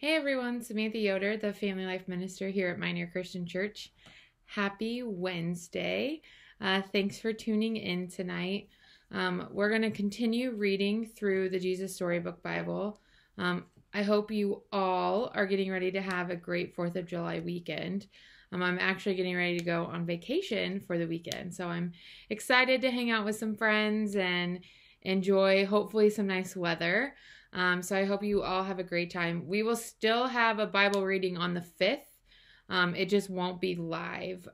Hey everyone, Samantha Yoder, the Family Life Minister here at Mioneer Christian Church. Happy Wednesday. Thanks for tuning in tonight. We're going to continue reading through the Jesus Storybook Bible. I hope you all are getting ready to have a great 4th of July weekend. I'm actually getting ready to go on vacation for the weekend, so I'm excited to hang out with some friends and enjoy hopefully some nice weather. So I hope you all have a great time. We will still have a Bible reading on the 5th. It just won't be live.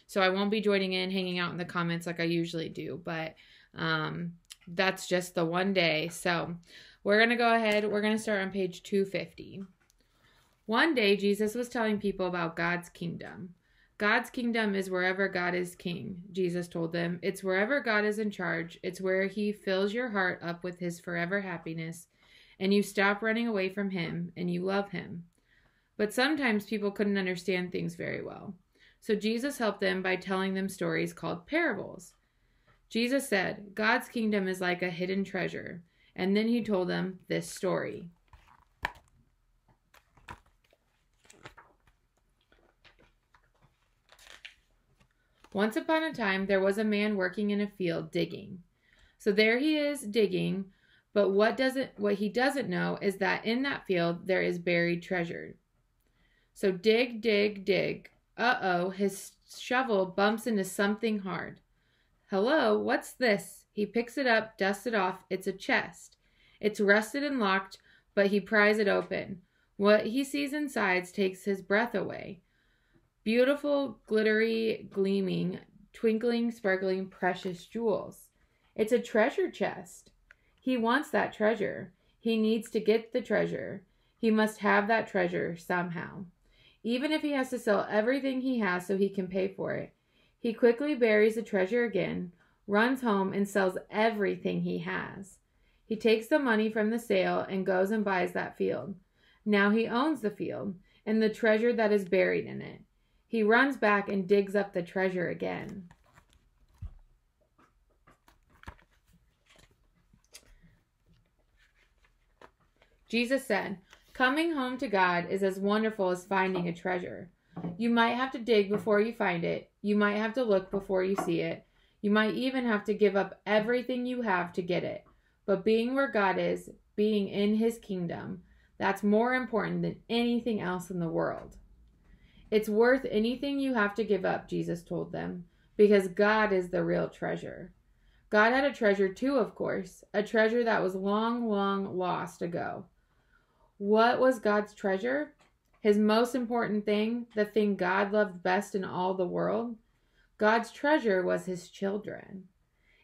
So I won't be joining in, hanging out in the comments like I usually do, but that's just the one day. So we're going to go ahead. We're going to start on page 250. One day, Jesus was telling people about God's kingdom. God's kingdom is wherever God is king, Jesus told them. It's wherever God is in charge. It's where he fills your heart up with his forever happiness, and you stop running away from him, and you love him. But sometimes people couldn't understand things very well. So Jesus helped them by telling them stories called parables. Jesus said, God's kingdom is like a hidden treasure. And then he told them this story. Once upon a time, there was a man working in a field digging. So there he is digging, but what he doesn't know is that in that field there is buried treasure. So dig, dig, dig. Uh-oh, his shovel bumps into something hard. Hello, what's this? He picks it up, dusts it off. It's a chest. It's rusted and locked, but he pries it open. What he sees inside takes his breath away. Beautiful, glittery, gleaming, twinkling, sparkling, precious jewels. It's a treasure chest. He wants that treasure. He needs to get the treasure. He must have that treasure somehow. Even if he has to sell everything he has so he can pay for it. He quickly buries the treasure again, runs home, and sells everything he has. He takes the money from the sale and goes and buys that field. Now he owns the field and the treasure that is buried in it. He runs back and digs up the treasure again. Jesus said, coming home to God is as wonderful as finding a treasure. You might have to dig before you find it. You might have to look before you see it. You might even have to give up everything you have to get it. But being where God is, being in his kingdom, that's more important than anything else in the world. It's worth anything you have to give up, Jesus told them, because God is the real treasure. God had a treasure too, of course, a treasure that was long, long lost ago. What was God's treasure? His most important thing, the thing God loved best in all the world? God's treasure was his children.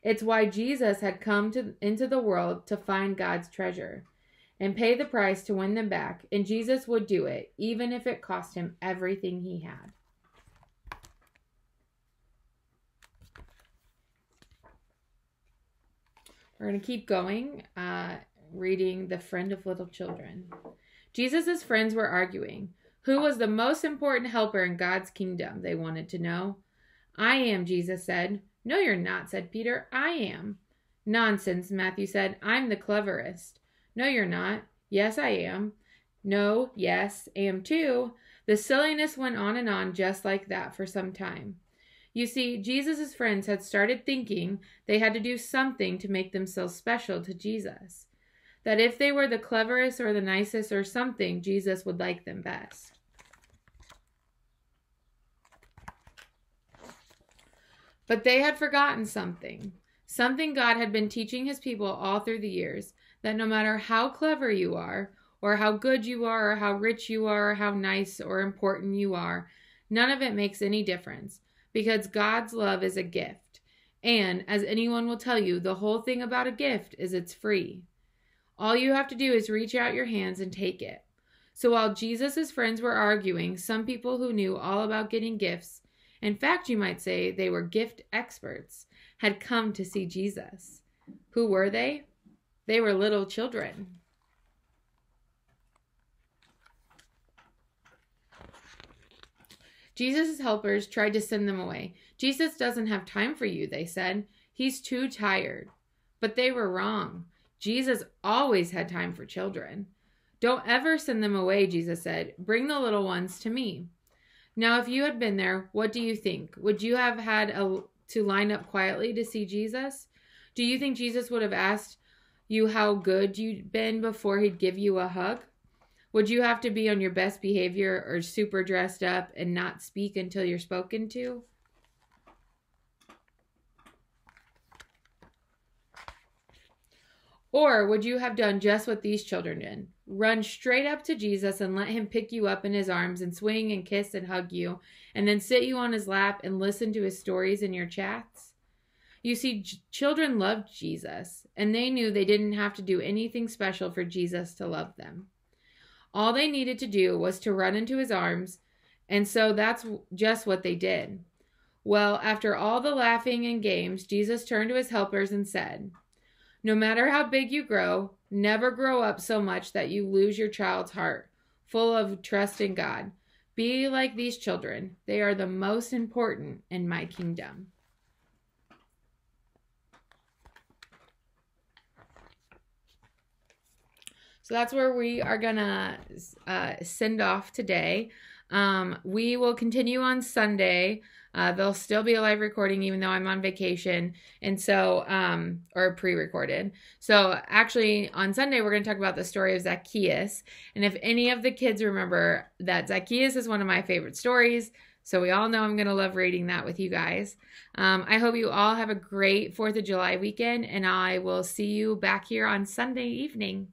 It's why Jesus had come into the world to find God's treasure and pay the price to win them back, and Jesus would do it, even if it cost him everything he had. We're going to keep going, reading The Friend of Little Children. Jesus' friends were arguing. Who was the most important helper in God's kingdom, they wanted to know. I am, Jesus said. No, you're not, said Peter. I am. Nonsense, Matthew said. I'm the cleverest. No, you're not. Yes, I am. No, yes, am too. The silliness went on just like that for some time. You see, Jesus' friends had started thinking they had to do something to make themselves special to Jesus. That if they were the cleverest or the nicest or something, Jesus would like them best. But they had forgotten something. Something God had been teaching his people all through the years. That no matter how clever you are, or how good you are, or how rich you are, or how nice or important you are, none of it makes any difference, because God's love is a gift. And, as anyone will tell you, the whole thing about a gift is it's free. All you have to do is reach out your hands and take it. So while Jesus' friends were arguing, some people who knew all about getting gifts, in fact, you might say they were gift experts, had come to see Jesus. Who were they? They were little children. Jesus' helpers tried to send them away. Jesus doesn't have time for you, they said. He's too tired. But they were wrong. Jesus always had time for children. "Don't ever send them away," Jesus said. "Bring the little ones to me." Now, if you had been there, what do you think? Would you have had to line up quietly to see Jesus? Do you think Jesus would have asked you how good you'd been before he'd give you a hug? Would you have to be on your best behavior or super dressed up and not speak until you're spoken to? Or would you have done just what these children did? Run straight up to Jesus and let him pick you up in his arms and swing and kiss and hug you, and then sit you on his lap and listen to his stories and your chats? You see, children loved Jesus, and they knew they didn't have to do anything special for Jesus to love them. All they needed to do was to run into his arms, and so that's just what they did. Well, after all the laughing and games, Jesus turned to his helpers and said, "No matter how big you grow, never grow up so much that you lose your child's heart, full of trust in God. Be like these children. They are the most important in my kingdom." So that's where we are going to send off today. We will continue on Sunday. There'll still be a live recording even though I'm on vacation, and so or pre-recorded. So actually on Sunday we're going to talk about the story of Zacchaeus, and if any of the kids remember that, Zacchaeus is one of my favorite stories, so we all know I'm going to love reading that with you guys. I hope you all have a great 4th of July weekend, and I will see you back here on Sunday evening.